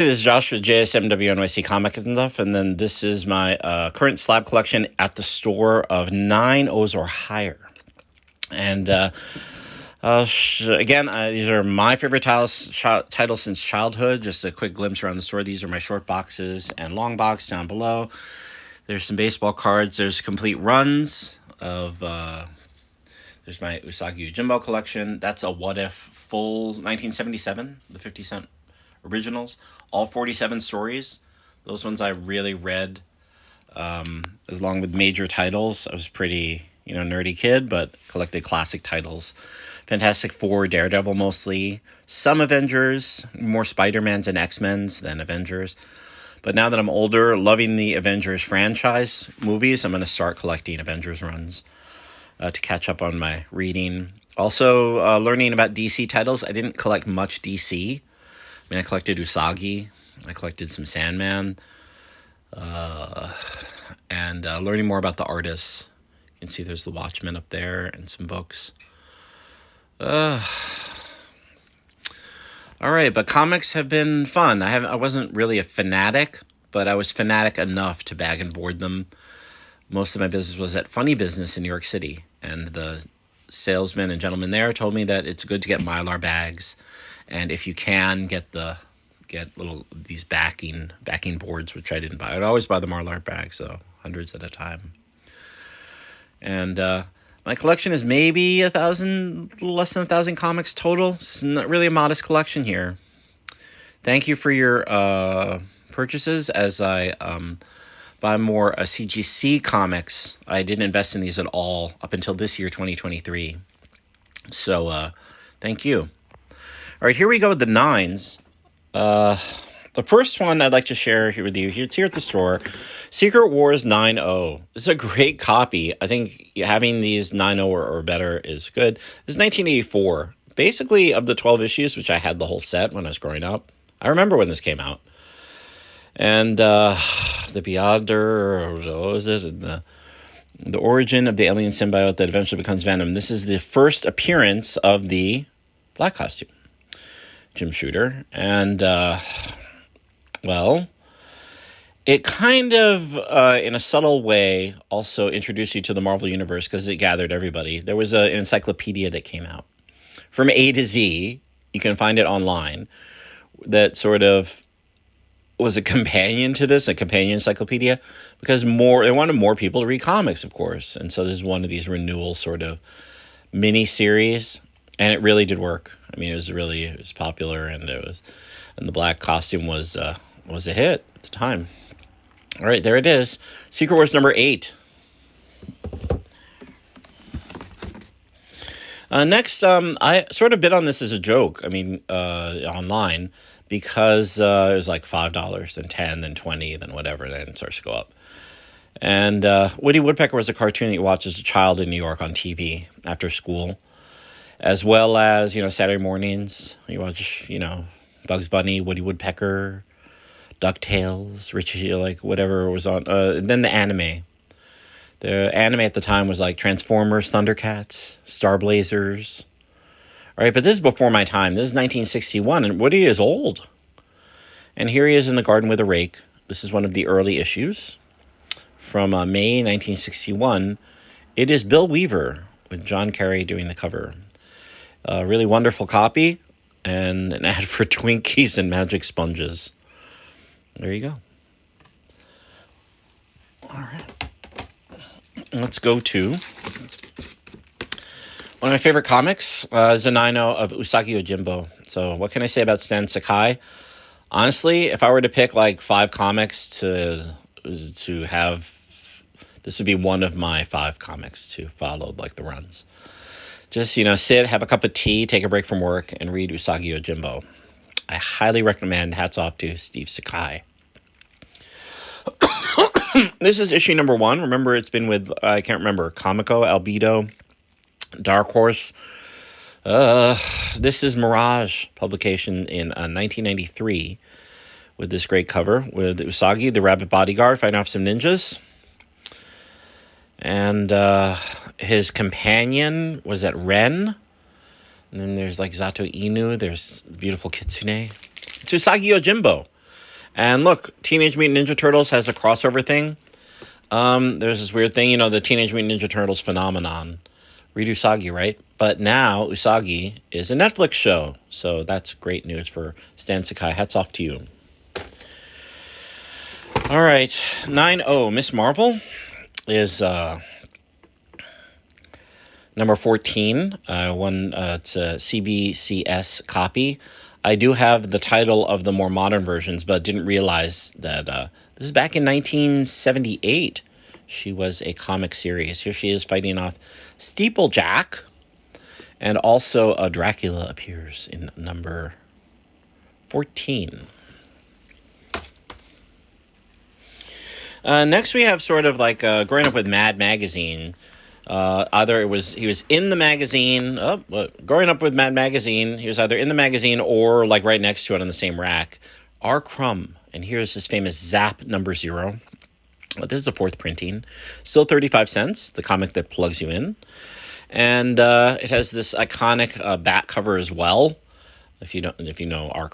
This is Josh with JSMWNYC comicsNstuff, and then this is my current slab collection at the store of 9 O's or higher. And again, these are my favorite titles since childhood. Just a quick glimpse around the store. These are my short boxes and long box down below. There's some baseball cards. There's complete runs of... there's my Usagi Yojimbo collection. That's a What If full 1977, the 50-cent originals. All 47 stories. Those ones I really read as long with major titles. I was pretty, nerdy kid, but collected classic titles. Fantastic Four, Daredevil mostly. Some Avengers, more Spider-Mans and X-Men's than Avengers. But now that I'm older, loving the Avengers franchise movies, I'm going to start collecting Avengers runs to catch up on my reading. Also, learning about DC titles. I didn't collect much DC. I collected Usagi. I collected some Sandman. And learning more about the artists. You can see there's the Watchmen up there and some books. All right, but comics have been fun. I wasn't really a fanatic, but I was fanatic enough to bag and board them. Most of my business was at Funny Business in New York City, and the salesman and gentleman there told me that it's good to get Mylar bags, and if you can get these backing boards, which I didn't buy. I'd always buy the Mylar bags, so hundreds at a time. And my collection is maybe less than 1,000 comics total. It's not really a modest collection here. Thank you for your purchases as I buy more CGC comics. I didn't invest in these at all up until this year, 2023. So thank you. All right, here we go with the 9s. The first one I'd like to share here with you, it's here at the store, Secret Wars 9.0. This is a great copy. I think having these 9.0 or better is good. This is 1984. Basically, of the 12 issues, which I had the whole set when I was growing up. I remember when this came out. And the Beyonder, or what was it? And the origin of the alien symbiote that eventually becomes Venom. This is the first appearance of the black costume, Jim Shooter. And, it kind of, in a subtle way, also introduced you to the Marvel Universe because it gathered everybody. There was an encyclopedia that came out. From A to Z, you can find it online, that sort of was a companion to this, a companion encyclopedia, because they wanted more people to read comics, of course. And so this is one of these renewal sort of mini-series, and it really did work. I mean, it was popular, and the black costume was a hit at the time. All right, there it is. Secret Wars number 8. Next, I sort of bid on this as a joke. I mean, online, because it was like $5, then $10, then $20, then whatever, then it starts to go up. And Woody Woodpecker was a cartoon that you watched as a child in New York on TV after school, as well as, Saturday mornings. You watch, Bugs Bunny, Woody Woodpecker, DuckTales, Richie, whatever was on. And then the anime. The anime at the time was like Transformers, Thundercats, Star Blazers. All right, but this is before my time. This is 1961, and Woody is old. And here he is in the garden with a rake. This is one of the early issues from May 1961. It is Bill Weaver with John Kerry doing the cover. A really wonderful copy, and an ad for Twinkies and Magic Sponges. There you go. All right. Let's go to one of my favorite comics, is a 9.0 of Usagi Yojimbo. So what can I say about Stan Sakai? Honestly, if I were to pick like 5 comics to have, this would be one of my 5 comics to follow, like the runs. Just, sit, have a cup of tea, take a break from work, and read Usagi Yojimbo. I highly recommend. Hats off to Steve Sakai. This is issue number 1. Remember, it's been with, I can't remember, Comico, Albedo, Dark Horse. This is Mirage publication in 1993 with this great cover with Usagi, the rabbit bodyguard, fighting off some ninjas. And his companion was at Ren. And then there's like Zato Inu. There's the beautiful Kitsune. It's Usagi Yojimbo. And look, Teenage Mutant Ninja Turtles has a crossover thing. There's this weird thing, the Teenage Mutant Ninja Turtles phenomenon. Read Usagi, right? But now Usagi is a Netflix show. So that's great news for Stan Sakai. Hats off to you. All right. 9-0. Miss Marvel is number 14. It's a CBCS copy. I do have the title of the more modern versions, but didn't realize that this is back in 1978. She was a comic series. Here she is fighting off Steeplejack. And also Dracula appears in number 14. Next we have sort of like growing up with Mad Magazine. Either he was in the magazine, growing up with Mad Magazine, he was either in the magazine or like right next to it on the same rack. R. Crumb, and here's his famous Zap number 0. This is a 4th printing, still 35 cents, the comic that plugs you in. And it has this iconic back cover as well, if you know R.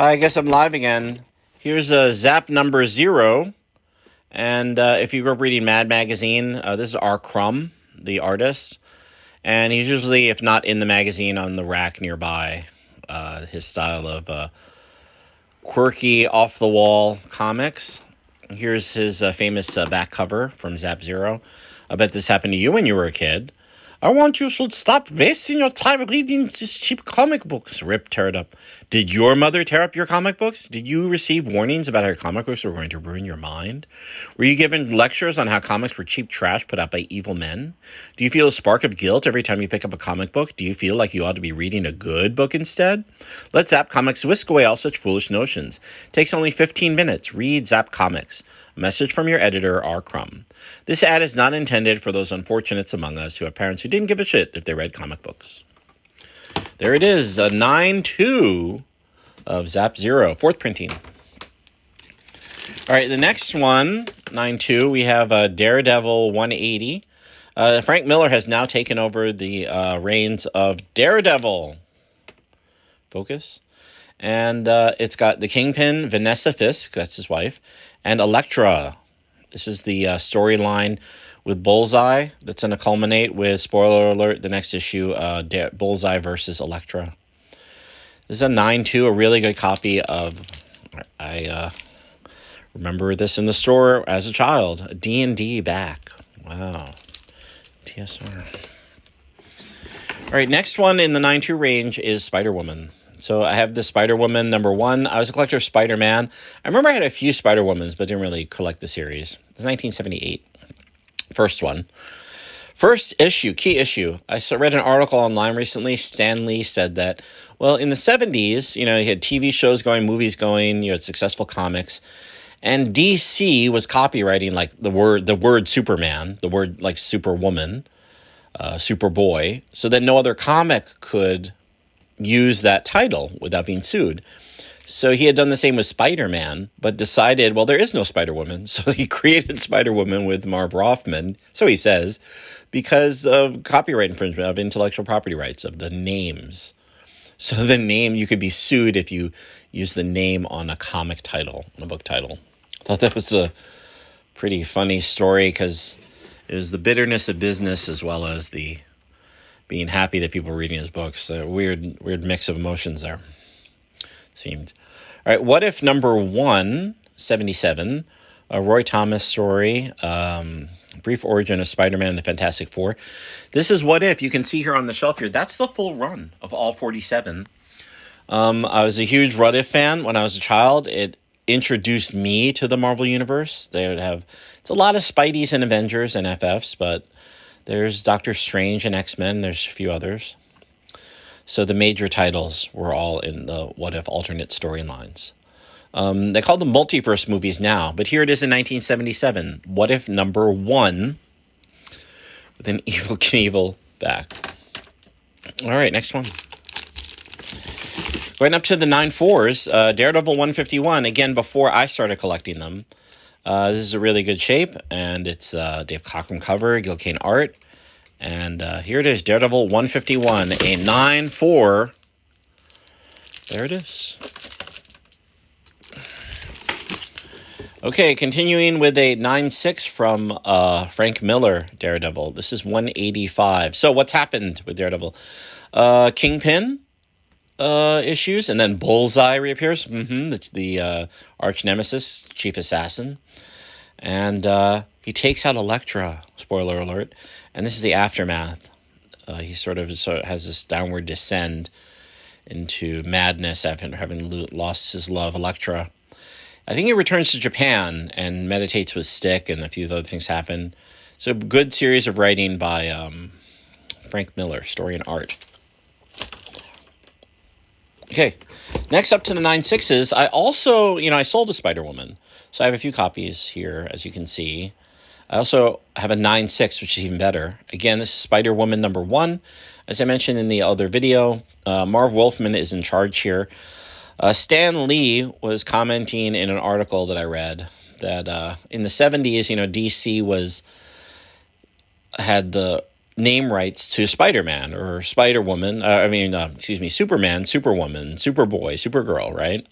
I guess I'm live again. Here's a Zap number 0. And if you grew up reading Mad Magazine, this is R. Crumb, the artist. And he's usually, if not in the magazine, on the rack nearby. His style of quirky, off-the-wall comics. Here's his famous back cover from Zap 0. I bet this happened to you when you were a kid. I want you should stop wasting your time reading these cheap comic books. Rip, tear it up. Did your mother tear up your comic books? Did you receive warnings about how comic books were going to ruin your mind? Were you given lectures on how comics were cheap trash put out by evil men? Do you feel a spark of guilt every time you pick up a comic book? Do you feel like you ought to be reading a good book instead? Let Zap Comics whisk away all such foolish notions. It takes only 15 minutes. Read Zap Comics. A message from your editor, R. Crumb. This ad is not intended for those unfortunates among us who have parents who didn't give a shit if they read comic books. There it is, a 9-2 of Zap 0, fourth printing. All right, the next one, 9-2, we have Daredevil 180. Frank Miller has now taken over the reins of Daredevil. Focus. And it's got the Kingpin, Vanessa Fisk, that's his wife, and Elektra. This is the storyline with Bullseye that's going to culminate with, spoiler alert, the next issue, Bullseye versus Elektra. This is a 9-2, a really good copy of, I remember this in the store as a child, D&D back. Wow. TSR. All right, next one in the 9-2 range is Spider-Woman. So I have the Spider-Woman number 1. I was a collector of Spider-Man. I remember I had a few Spider-Womans, but didn't really collect the series. It's 1978. First one. First issue, key issue. I read an article online recently. Stan Lee said that, well, in the 70s, you had TV shows going, movies going, you had successful comics. And DC was copywriting like the word Superman, the word like Superwoman, Superboy, so that no other comic could use that title without being sued. So he had done the same with Spider-Man, but decided, well, there is no Spider-Woman. So he created Spider-Woman with Marv Rothman, so he says, because of copyright infringement, of intellectual property rights, of the names. So the name, you could be sued if you use the name on a comic title, on a book title. I thought that was a pretty funny story because it was the bitterness of business as well as the being happy that people were reading his books. A weird mix of emotions there, seemed. All right, What If number 177, a Roy Thomas story, brief origin of Spider-Man and the Fantastic Four. This is What If. You can see here on the shelf here, that's the full run of all 47. I was a huge What If fan when I was a child. It introduced me to the Marvel Universe. It's a lot of Spideys and Avengers and FFs, but there's Doctor Strange and X-Men. There's a few others. So the major titles were all in the What If alternate storylines. They call them multiverse movies now, but here it is in 1977. What If number 1 with an Evel Knievel back. All right, next one. Going up to the 9-4s, Daredevil 151, again, before I started collecting them. This is a really good shape, and it's Dave Cockrum cover, Gil Kane art. And here it is, Daredevil 151, a 9-4. There it is. Okay, continuing with a 9-6 from Frank Miller, Daredevil. This is 185. So what's happened with Daredevil? Kingpin issues, and then Bullseye reappears. The arch nemesis, chief assassin. And he takes out Elektra, spoiler alert. And this is the aftermath. He sort of has this downward descend into madness after having lost his love, Elektra. I think he returns to Japan and meditates with Stick, and a few other things happen. So good series of writing by Frank Miller, story and art. Okay, next up to the 9-6s. I also, I sold a Spider-Woman. So I have a few copies here, as you can see. I also have a 9-6, which is even better. Again, this is Spider-Woman number 1. As I mentioned in the other video, Marv Wolfman is in charge here. Stan Lee was commenting in an article that I read that in the 70s, DC had the name rights to Spider-Man or Spider-Woman. Superman, Superwoman, Superboy, Supergirl, right?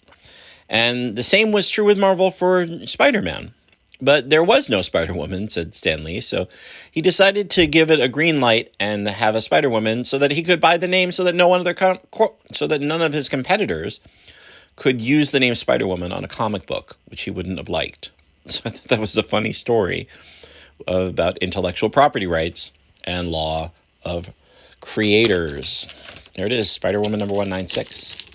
And the same was true with Marvel for Spider-Man. But there was no Spider-Woman, said Stan Lee, so he decided to give it a green light and have a Spider-Woman so that he could buy the name so that none of his competitors could use the name Spider-Woman on a comic book, which he wouldn't have liked. So I thought that was a funny story about intellectual property rights and law of creators. There it is, Spider-Woman number 196.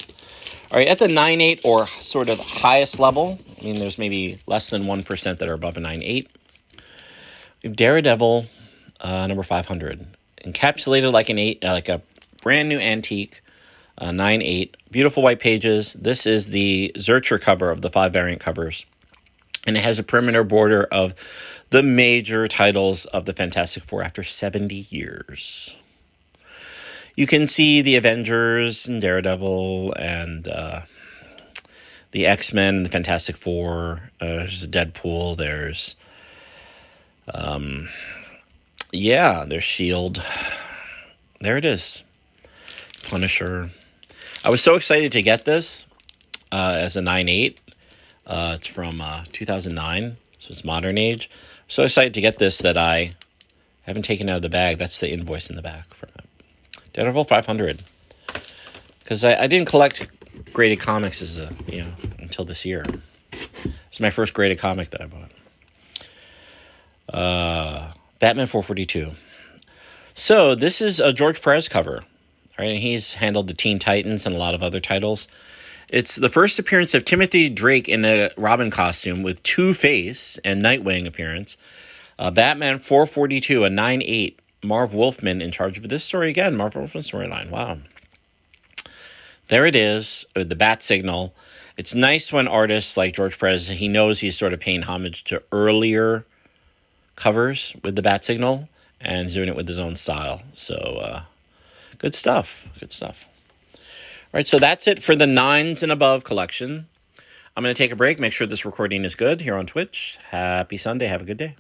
All right, at the 9.8 or sort of highest level, I mean, there's maybe less than 1% that are above a 9.8. We have Daredevil number 500, encapsulated like a brand new antique 9.8. Beautiful white pages. This is the Zurcher cover of the 5 variant covers, and it has a perimeter border of the major titles of the Fantastic Four after 70 years. You can see the Avengers and Daredevil and the X-Men and the Fantastic Four. There's Deadpool. There's, there's S.H.I.E.L.D. There it is. Punisher. I was so excited to get this as a 9.8. It's from 2009, so it's modern age. So excited to get this that I haven't taken it out of the bag. That's the invoice in the back from it. Daredevil 500. Because I didn't collect graded comics until this year. It's my first graded comic that I bought. Batman 442. So this is a George Perez cover. All right, and he's handled the Teen Titans and a lot of other titles. It's the first appearance of Timothy Drake in a Robin costume with Two-Face and Nightwing appearance. Batman 442, a 9.8. Marv Wolfman in charge of this story again. Marv Wolfman storyline. Wow. There it is, the bat signal. It's nice when artists like George Perez, he knows he's sort of paying homage to earlier covers with the bat signal, and he's doing it with his own style. So, good stuff. Good stuff. All right, so that's it for the 9s and above collection. I'm going to take a break, make sure this recording is good here on Twitch. Happy Sunday. Have a good day.